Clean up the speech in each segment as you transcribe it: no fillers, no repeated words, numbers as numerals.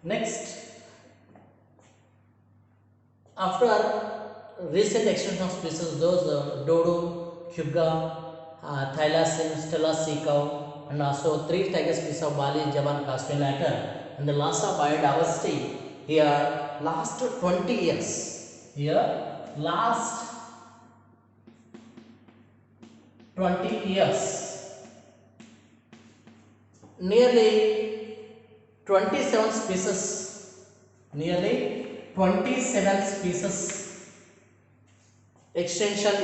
Next, after recent extinction of species, those dodo, huga, thylacinum, stella sea cow, and also three tiger species of Bali, Javan, Caspian latter, and the loss of biodiversity here last 20 years. Here last 20 years, nearly 27 species, nearly 27 species extension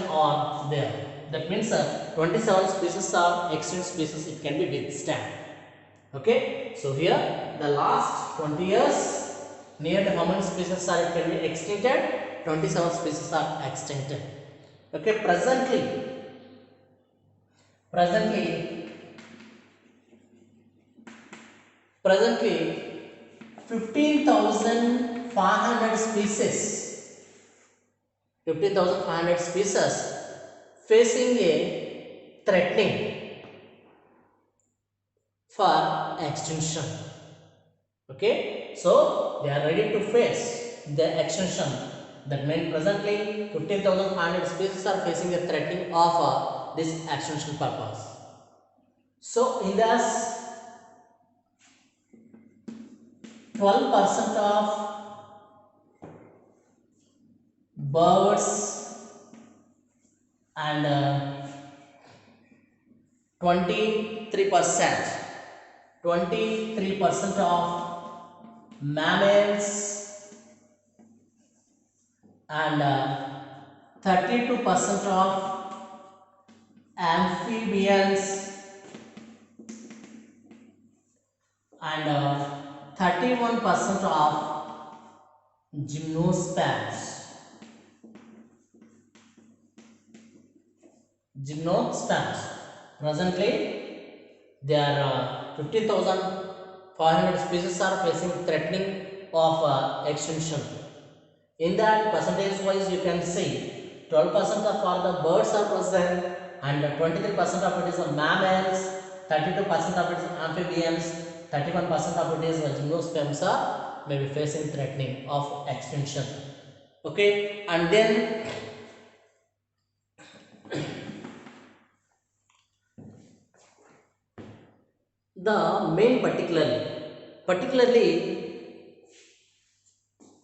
are there. That means 27 species are extinct species, it can be withstand. Okay, so here the last 20 years, nearly how many species are it can be extincted? 27 species are extincted. Okay, presently 15,500 species, 15,500 species facing a threatening for extinction. Okay, so they are ready to face the extinction. That means presently 15,500 species are facing a threatening of this extinction purpose. So in this 12% of birds and 23% of mammals and 32% of amphibians and 31% of gymnosperms. Presently, there are 15,500 species are facing threatening of extinction. In that percentage wise, you can see 12% of all the birds are present, and 23% of it is mammals, 32% of it is amphibians, 31% of it is gymnosperms are maybe facing threatening of extinction. Okay, and then the main particularly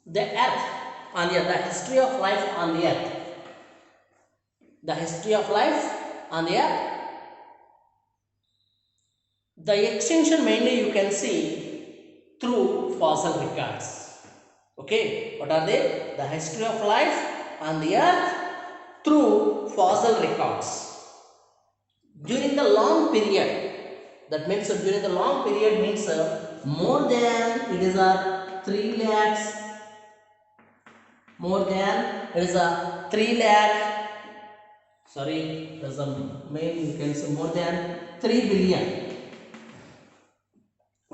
the earth on the earth, the history of life on the earth, the extinction mainly you can see through fossil records. Okay, what are they? The history of life on the earth through fossil records. During the long period, that means during the long period means more than it is a 3 lakhs, more than it is a 3 lakh, sorry, there's a main, you can say more than 3 billion,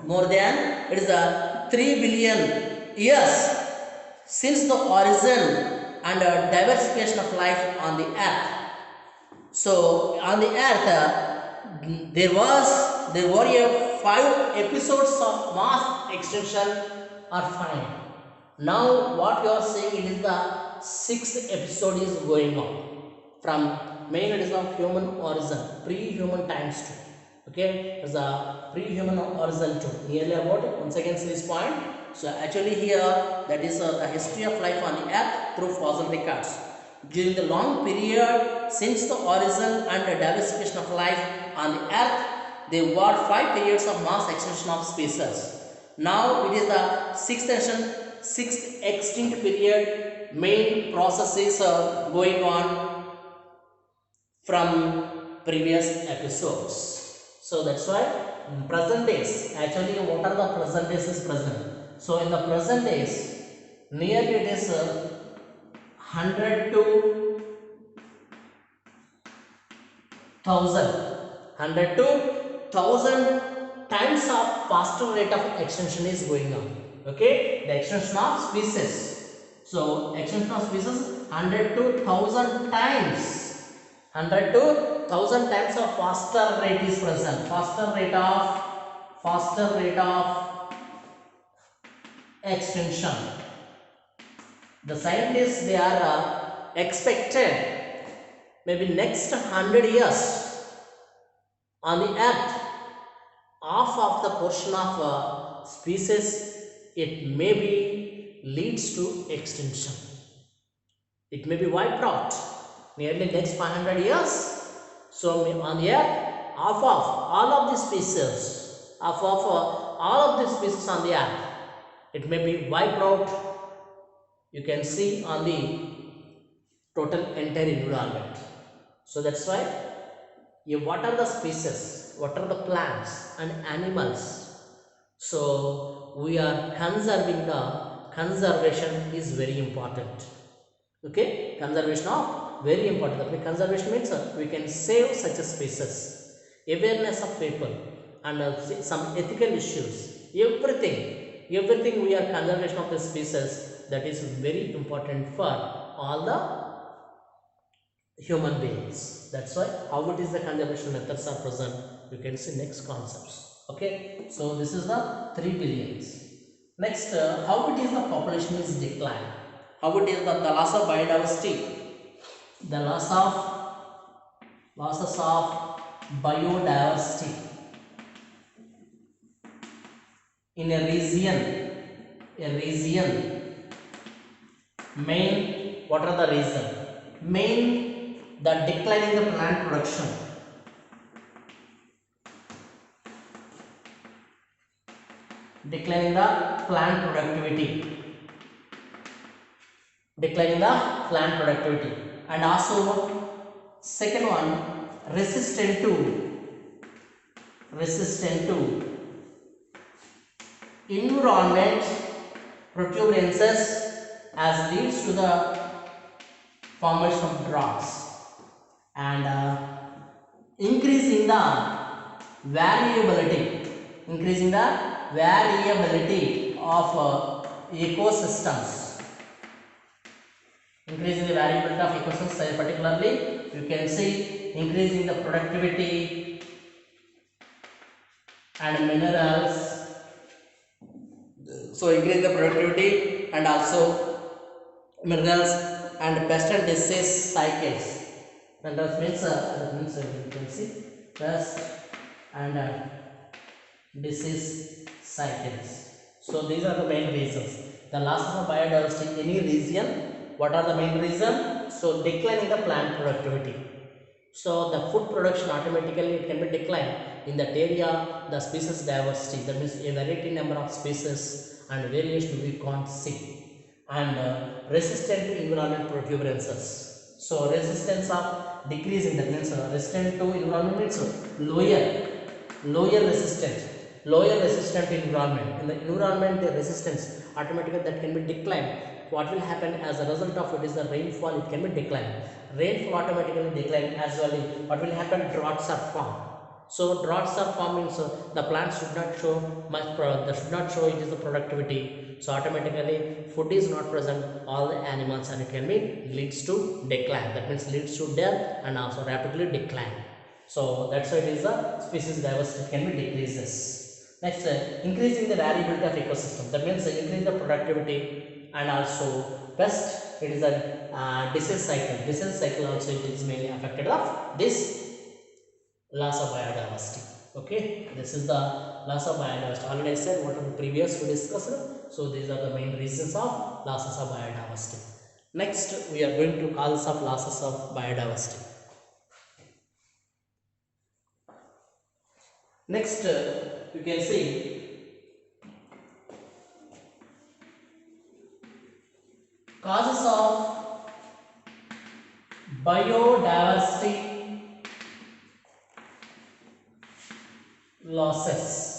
more than it is a 3 billion years since the origin and diversification of life on the earth. So on the earth there were 5 episodes of mass extinction are found. Now what you are saying, it is the 6th episode is going on from main, it is of human origin, pre-human times too. Okay, it is a pre-human origin too, nearly about, once again see this point. So actually here that is the history of life on the earth through fossil records. During the long period since the origin and the diversification of life on the earth, there were 5 periods of mass extinction of species. Now it is the 6th extinct period. Main processes are going on from previous episodes. So that's why present days, actually what are the present days is present. So in the present days, nearly it is 100 to 1000 times of faster rate of extinction is going on. Okay, the extinction of species. So extinction of species 100 to 1000 times, 100 to 1000 times of faster rate is present. Faster rate of faster rate of extinction. The scientists, they are expected maybe next 100 years on the earth, half of the portion of species, it may be leads to extinction. It may be wiped out nearly next 500 years. So on the earth, half of all of the species, half of all of the species on the earth, it may be wiped out. You can see on the total entire environment. So that's why what are the species, what are the plants and animals. So we are conserving, the conservation is very important. Okay, conservation of very important. That means conservation means we can save such a species, awareness of people, and some ethical issues, everything we are conservation of the species. That is very important for all the human beings. That's why how it is the conservation methods are present, you can see next concepts. Okay, so this is the 3 billions. Next, how it is the population is decline, how it is the loss of biodiversity, the losses of biodiversity in a region. Main, what are the reason? Main, the decline in the plant production, decline in the plant productivity, and also second one, resistant to environment protuberances, as leads to the formation of droughts, and increasing the variability of ecosystems, particularly you can see increasing the productivity and minerals. So increase the productivity and also minerals and pest and disease cycles. And that means you can see pest and disease cycles. So these are the main reasons. The loss of biodiversity in any region. What are the main reason? So decline in the plant productivity. So the food production automatically it can be declined. In that area, the species diversity, that means a variety number of species and variation we can't see, and resistant to environment protuberances. So resistance of decreasing, that means resistant to environment means lower resistant to environment. In the environment, the resistance automatically that can be declined. What will happen as a result of it is the rainfall, it can be declined. Rainfall automatically decline as well. What will happen? Droughts are formed. So droughts are forming, so the plants should not show much product, should not show it is the productivity. So automatically food is not present, all the animals, and it can be leads to decline. That means leads to death and also rapidly decline. So that's why it is the species diversity can be decreases. Next, increasing the variability of ecosystem. That means increase the productivity and also pest. It is a disease cycle. Disease cycle also it is mainly affected of this loss of biodiversity. Okay, this is the loss of biodiversity. Already I said what are the previous we discussed. So these are the main reasons of losses of biodiversity. Next, we are going to causes of losses of biodiversity. Next, you can see causes of biodiversity losses.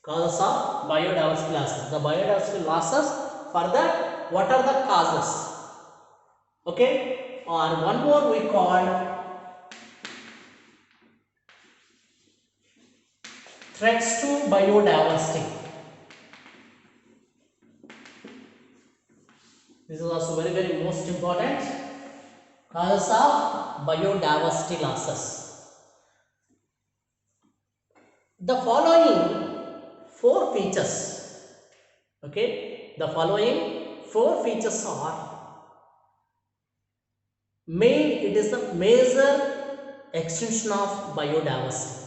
Causes of biodiversity losses. The biodiversity losses, for that what are the causes? Okay, or one more we call threats to biodiversity. This is also very most important. Causes of biodiversity losses. The following four features, okay, the following four features are it is the major extinction of biodiversity.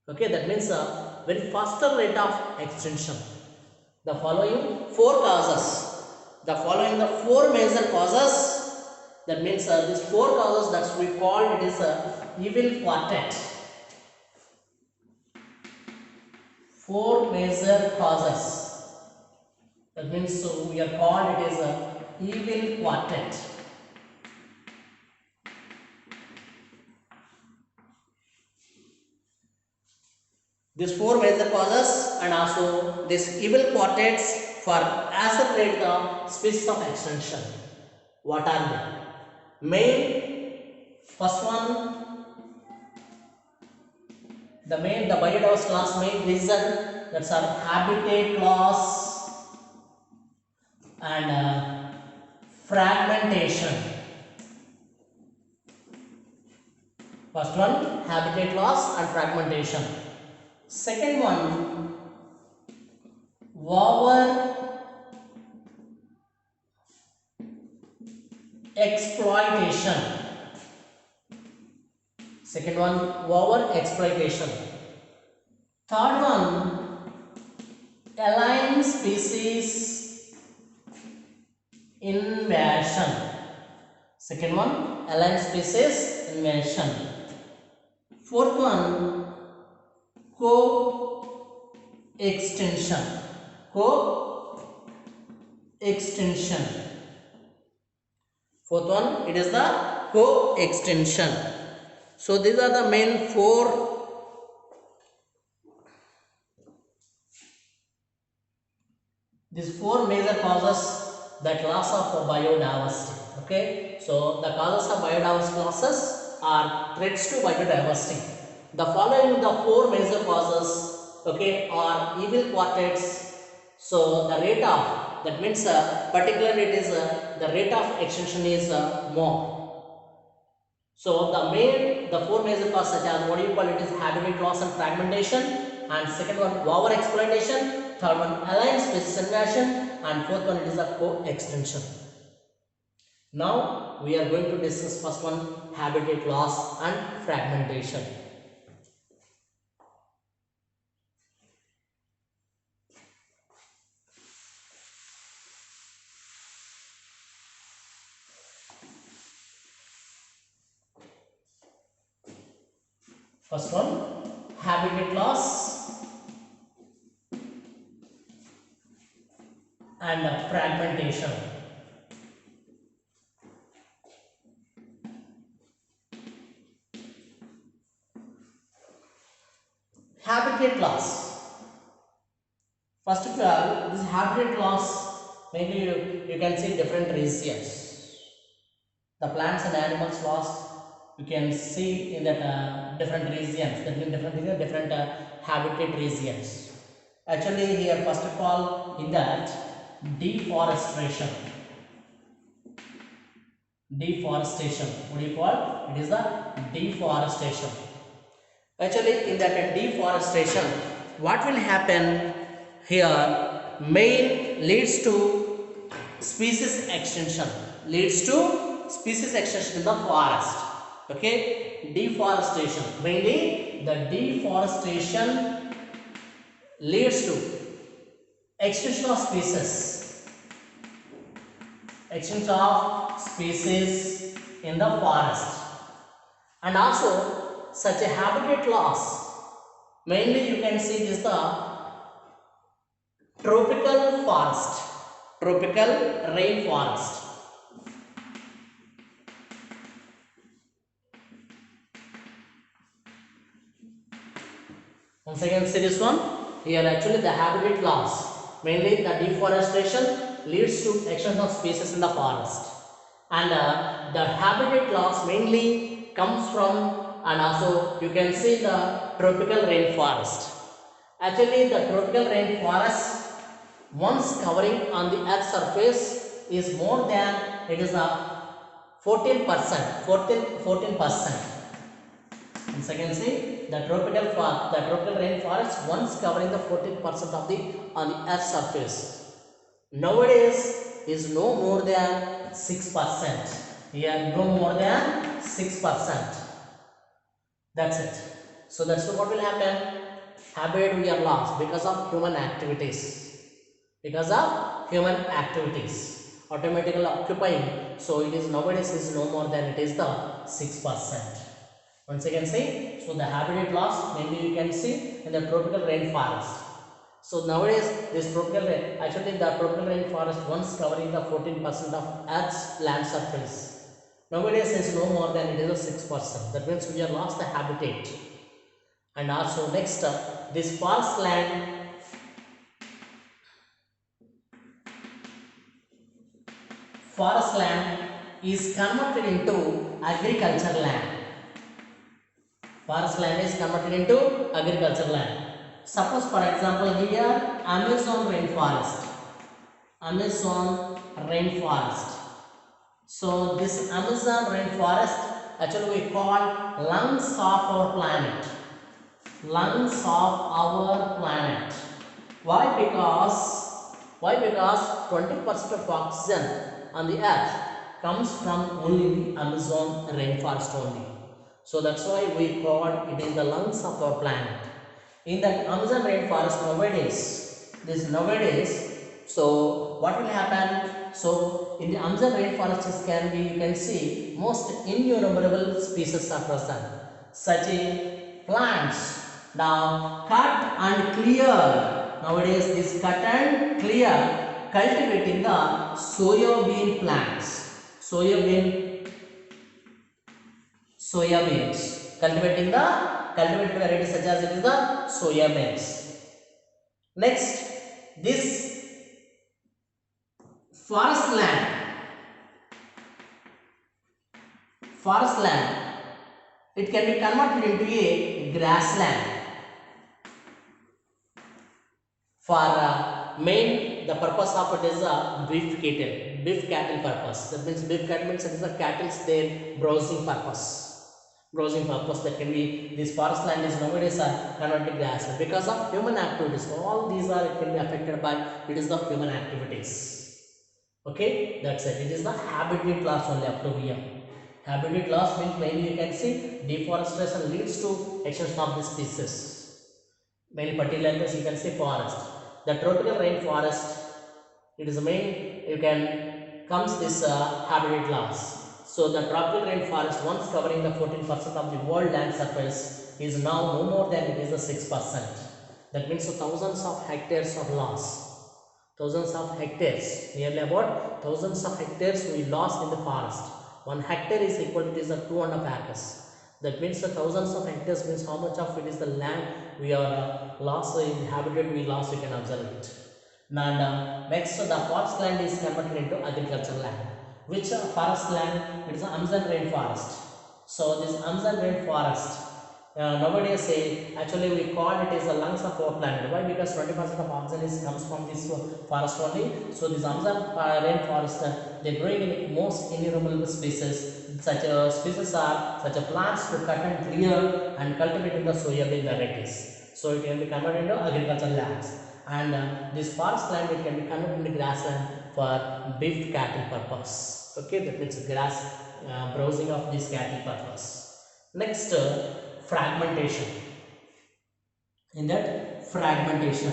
Okay, that means a very faster rate of extinction. The following four causes, the following the four major causes, that means these four causes that we call it is a evil quartet. Four major causes, that means we are called it is a evil quartet. These four major causes and also these evil quartets for accelerate the species of extinction. What are they? First one, the biodiversity loss main reason, that's our habitat loss and fragmentation. First one, habitat loss and fragmentation. Second one, over exploitation. Second one, over exploitation. Third one, alien species invasion. Second one, alien species invasion. Fourth one, co-extinction. Co-extinction. Fourth one, it is the co-extinction. So these are the main these four major causes that loss of biodiversity. Okay, so the causes of biodiversity losses are threats to biodiversity. The following the four major causes, okay, are evil quartets. So the rate of, that means particularly it is the rate of extinction is more. So the four major causes such as what do you call it is habitat loss and fragmentation, and second one over exploitation, third one alien species invasion, and fourth one it is a co-extinction. Now we are going to discuss first one, habitat loss and fragmentation. First one, habitat loss and fragmentation. Habitat loss. First of all, this habitat loss, maybe you can see different regions. The plants and animals lost, you can see in that different regions, different habitat regions. Actually here first of all in that deforestation. What do you call? It is the deforestation. Actually in that deforestation, what will happen here? Main leads to species extinction. Leads to species extinction in the forest. Okay, deforestation. Mainly the deforestation leads to extinction of species. Extinction of species in the forest. And also such a habitat loss. Mainly you can see this the tropical forest. Tropical rainforest. Once again see this one. Here actually the habitat loss. Mainly the deforestation leads to extinction of species in the forest. And the habitat loss mainly comes from, and also you can see the tropical rainforest. Actually the tropical rainforest once covering on the earth's surface is more than, it is a 14%. Once again say the tropical rainforest once covering the 14% of the on the Earth's surface nowadays is no more than 6%. Here no more than 6%. That's it. So that's what will happen. Habitat we are lost because of human activities. Because of human activities. Automatically occupying. So it is nowadays is no more than it is the 6%. Once again say, so the habitat loss mainly you can see in the tropical rainforest. So nowadays this actually the tropical rainforest once covering the 14% of Earth's land surface. Nowadays is no more than it is a 6%. That means we have lost the habitat. And also next this forest land is converted into agricultural land. Forest land is converted into agricultural land. Suppose for example here Amazon rainforest. So this Amazon rainforest actually we call lungs of our planet. Why? Because 20% of oxygen on the earth comes from only the Amazon rainforest only. So that's why we call it is the lungs of our planet. In the Amazon rainforest nowadays, so what will happen? So in the Amazon rainforest you can see most innumerable species are present, such as plants. Now cut and clear. Nowadays this cut and clear cultivating the soybean plants. Soybeans. Cultivating the cultivated varieties such as it is the soybeans. Next, this forest land, it can be converted into a grassland for the purpose of it is a beef cattle purpose. That means beef cattle means it is the cattle's their browsing purpose. That can be this forest land is nowadays are converted to grassland because of human activities. All these are it can be affected by it is the human activities. Okay, that's it. It is the habitat loss only up to here. Habitat loss means mainly you can see deforestation leads to extinction of the species. Mainly particularly you can see forest. The tropical rainforest, it is the main you can comes this habitat loss. So the tropical rainforest once covering the 14% of the world land surface is now no more than it is the 6%. That means thousands of hectares of loss. Nearly about thousands of hectares we lost in the forest. 1 hectare is equal to 2.5 acres. That means the thousands of hectares means how much of it is the land we are lost in habitat we lost, you can observe it. And next the forest land is converted into agricultural land. Which forest land? It is the Amazon rainforest. So this Amazon rainforest nowadays actually we call it as the lungs of our planet. Why? Because 20% of oxygen comes from this forest only. So this Amazon rainforest they bring in most innumerable species. Such plants to cut and clear and cultivate in the soybean varieties. So it can be converted into agricultural lands. And this forest land it can be converted into grassland for beef cattle purpose. Okay, that means grass browsing of this cattle purpose. Next, fragmentation. In that fragmentation,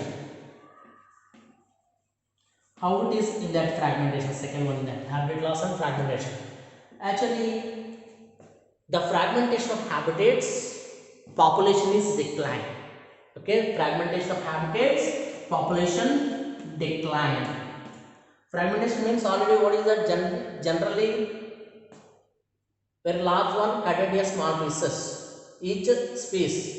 how it is in that fragmentation? Second one in that habitat loss and fragmentation. Actually, the fragmentation of habitats, population is decline. Okay, fragmentation of habitats, population decline. Fragmentation means already what is that generally very large one cut into small pieces. Each space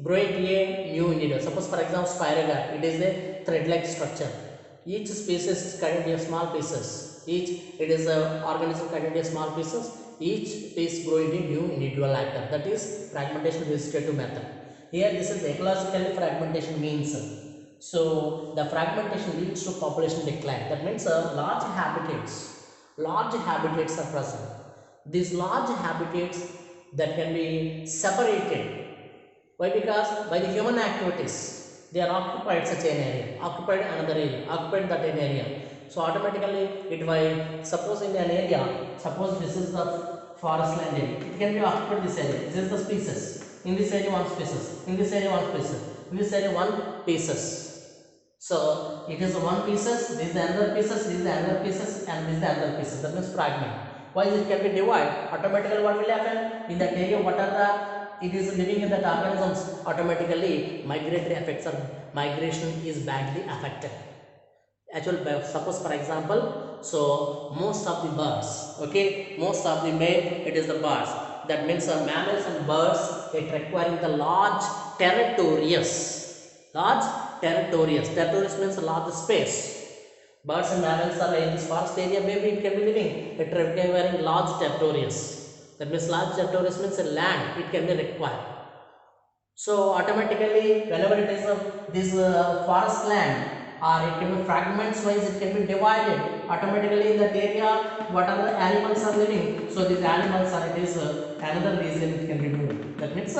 growing to a new individual. Suppose for example spirogat, it is a thread-like structure. Each species is cut into small pieces. It is a organism cut into small pieces. Each piece growing into new individual actor. That is fragmentation vegetative method. Here this is ecologically fragmentation means. So the fragmentation leads to population decline. That means large habitats are present. These large habitats that can be separated. Why? Because by the human activities, they are occupied such an area, occupied another area, occupied that an area. So automatically, it by suppose in an area, suppose this is the forest land area, it can be occupied this area. This is the species. In this area, one species. In this area, one species. In this area, one pieces. So it is one pieces. This is the another pieces. This is the another pieces, and this is the another pieces. That means fragment. Why it can be divided? Automatically, what will happen in that area? What are the it is living in that organisms, automatically migratory effects or migration is badly affected. Actually, suppose for example, so most of the birds, okay, most of the male, it is the birds. That means mammals and birds, it requiring the large territories. Large territories. Territories means large space. Birds and mammals are in this forest area, maybe it can be living. It requiring large territories. That means large territories means a land, it can be required. So automatically, whenever it is this forest land, or it can be fragments wise, it can be divided. Automatically in that area, what are the animals are living? So these animals are, it is another reason it can be doing. That means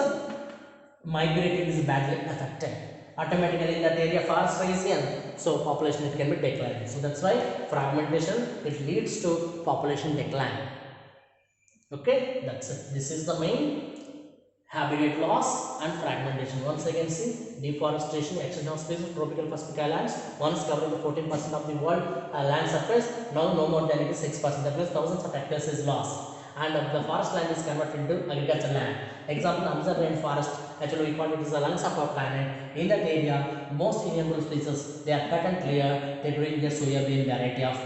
migrating is badly affected. Automatically in that area, forest region, so population it can be declined. So that's why fragmentation, it leads to population decline. Okay, that's it. This is the main habitat loss and fragmentation. Once again, see deforestation, extinction of species, tropical Pacific islands, once covering the 14% of the world land surface, now no more than it is 6%. That means thousands of hectares is lost, and the forest land is converted into agricultural land. Example, Amazon rainforest. Actually, we call it is the lungs of our planet. In that area, most innumerable species, they are cut and clear. They bring the soybean variety of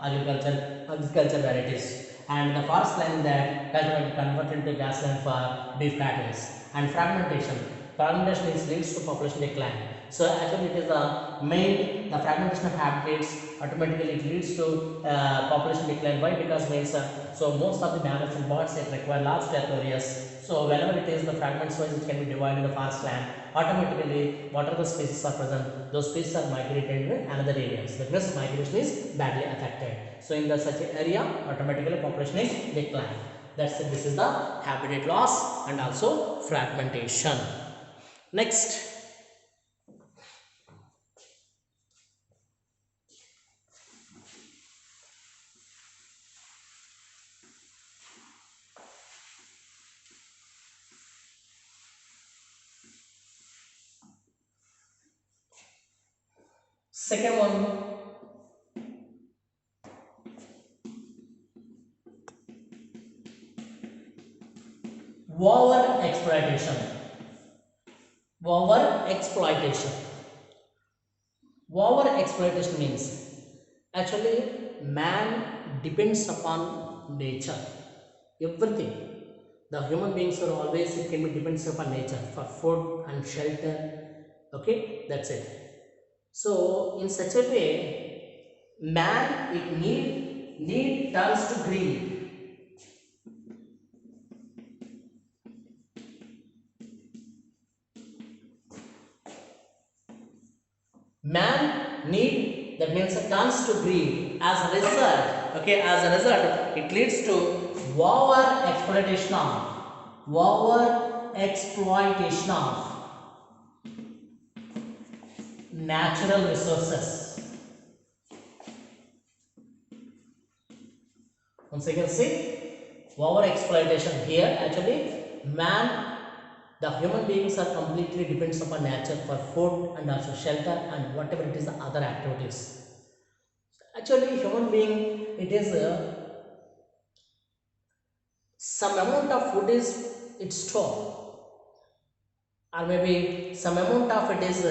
agriculture varieties. And the forest land that converted into grassland for beef cattle. And fragmentation. Fragmentation leads to population decline. So actually it is the main, the fragmentation of habitats, automatically it leads to population decline. Why? Because means so most of the mammals and birds, it require large territories. So whenever it is the fragments wise, it can be divided in the forest land. Automatically, whatever the species are present, those species are migrated in another areas. That means migration is badly affected. So in the such area, automatically population is decline. That's it. This is the habitat loss and also fragmentation. Next, second one, over exploitation. Over exploitation. Over exploitation means actually man depends upon nature. Everything. The human beings are always, it can be depends upon nature for food and shelter. Okay, that's it. So in such a way, man it need turns to greed. Man need, that means it turns to greed. As a result, okay, as a result, it leads to over exploitation of natural resources. Once again, see over exploitation here. Actually, man, the human beings are completely depends upon nature for food and also shelter and whatever it is the other activities. Actually, human being, it is some amount of food is it's stored, or maybe some amount of it is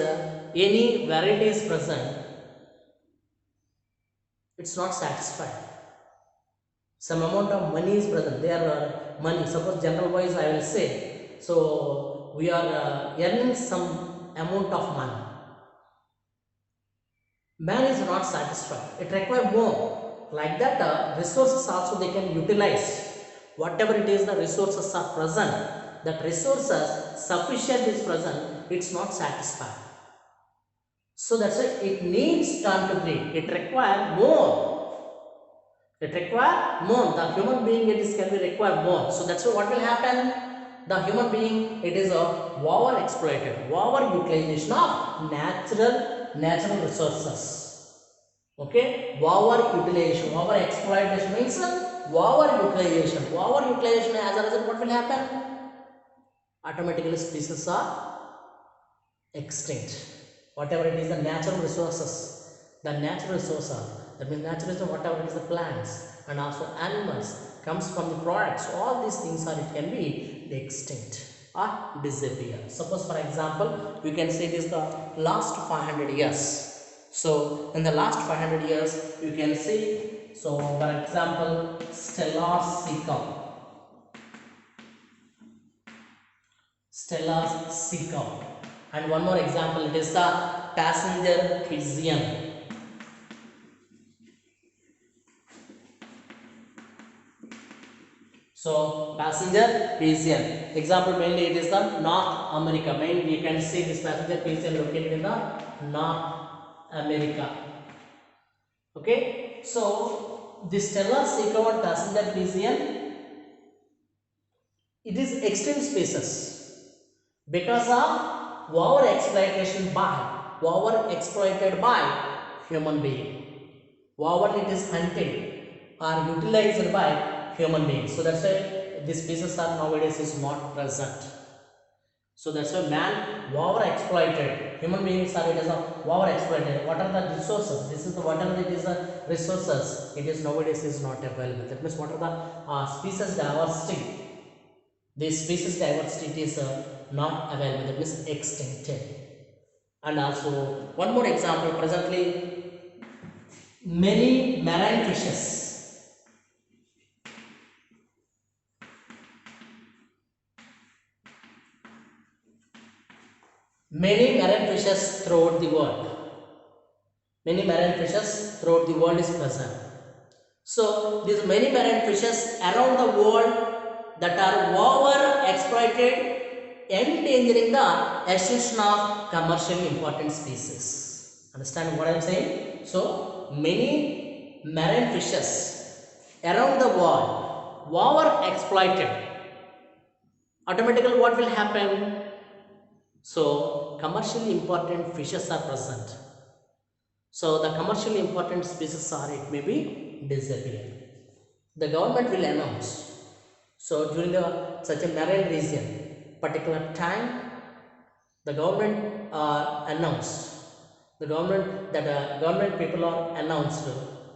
any variety is present, it's not satisfied. Some amount of money is present, there are money, suppose general wise I will say, so we are earning some amount of money, man is not satisfied, it requires more. Like that resources also they can utilize, whatever it is the resources are present, that resources sufficient is present, it's not satisfied. So that's why it needs turn to greed, it requires more. It require more. The human being it is can be require more. So that's what will happen. The human being it is a over exploited, over utilization of natural resources. Okay, over utilization, over exploitation means over utilization. Over utilization as a result, what will happen? Automatically species are extinct. Whatever it is, the natural resources, that means natural resources, whatever it is, the plants and also animals comes from the products. All these things are it can be extinct or disappear. Suppose for example, we can say it is the last 500 years. So in the last 500 years, you can see. So for example, stellar seacow, and one more example it is the passenger pigeon. So passenger pigeon example, mainly it is the North America. Mainly you can see this passenger pigeon located in the North America. Okay, so this stellar seacow and passenger pigeon, it is extinct species because of over exploited by human being. Whatever it is hunted or utilized by human beings. So that's why these species are nowadays is not present. So that's why man over exploited. Human beings are it is over exploited. What are the resources? This is the whatever it is the resources. It is nowadays is not available. That means what are the species diversity? This species diversity is not available. That means extincted. And also one more example. Presently, many marine fishes, many marine fishes throughout the world. Many marine fishes throughout the world is present. So these many marine fishes around the world that are over exploited, endangering the extinction of commercially important species. Understand what I am saying? So many marine fishes around the world over exploited. Automatically what will happen? So commercially important fishes are present. So the commercially important species are it may be disappear. The government will announce. So during the such a marine region, particular time, the government announced. The government people are announced.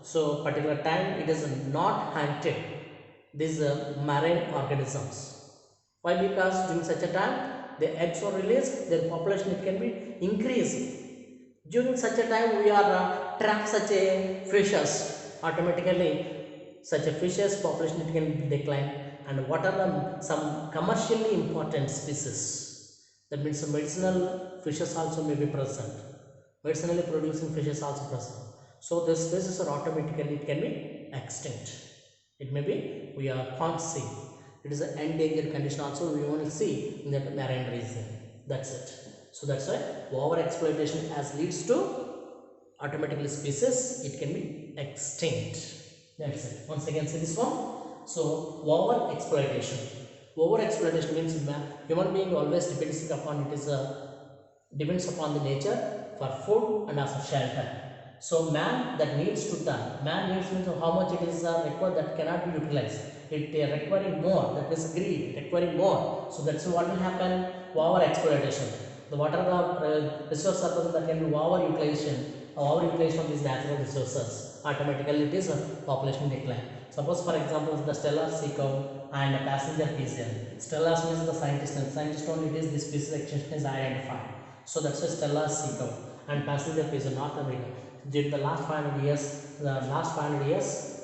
So particular time it is not hunted these marine organisms. Why? Because during such a time the eggs are released, their population it can be increased. During such a time we are trap such a fishes, automatically such a fishes population it can decline. And what are the some commercially important species? That means some medicinal fishes also may be present. Medicinally producing fishes also present. So the species are automatically it can be extinct. It may be we are can't see. It is an endangered condition also we only see in that marine region. That's it. So that's why over exploitation as leads to automatically species it can be extinct. That's it. Once again see this one. So over exploitation. Over exploitation means human being always depends upon the nature for food and also shelter. So man that needs to turn. Man needs means how much it is required that cannot be utilized. It requiring more. That is greed. Requiring more. So that's what will happen. Over exploitation. The what are the resources that can be over utilization of these natural resources. Automatically it is a population decline. Suppose for example the stellar seacow and a passenger pigeon. Stellar means the scientist and scientist only it is this species extinction is identified. So that's a stellar seacow and passenger pigeon North America. During the last 500 years,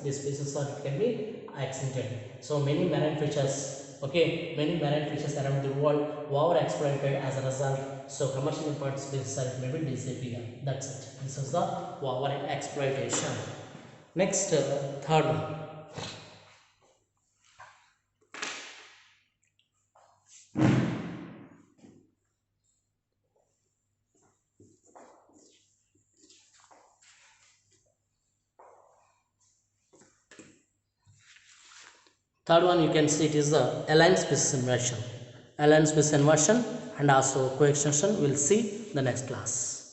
these species are can be extincted. So many marine fishes, many marine fishes around the world were exploited as a result. So commercial important species are maybe disappear. That's it. This is the over exploitation. Next, third one. Third one you can see it is the aligned species inversion. Aligned species inversion and also co-extension we'll see the next class.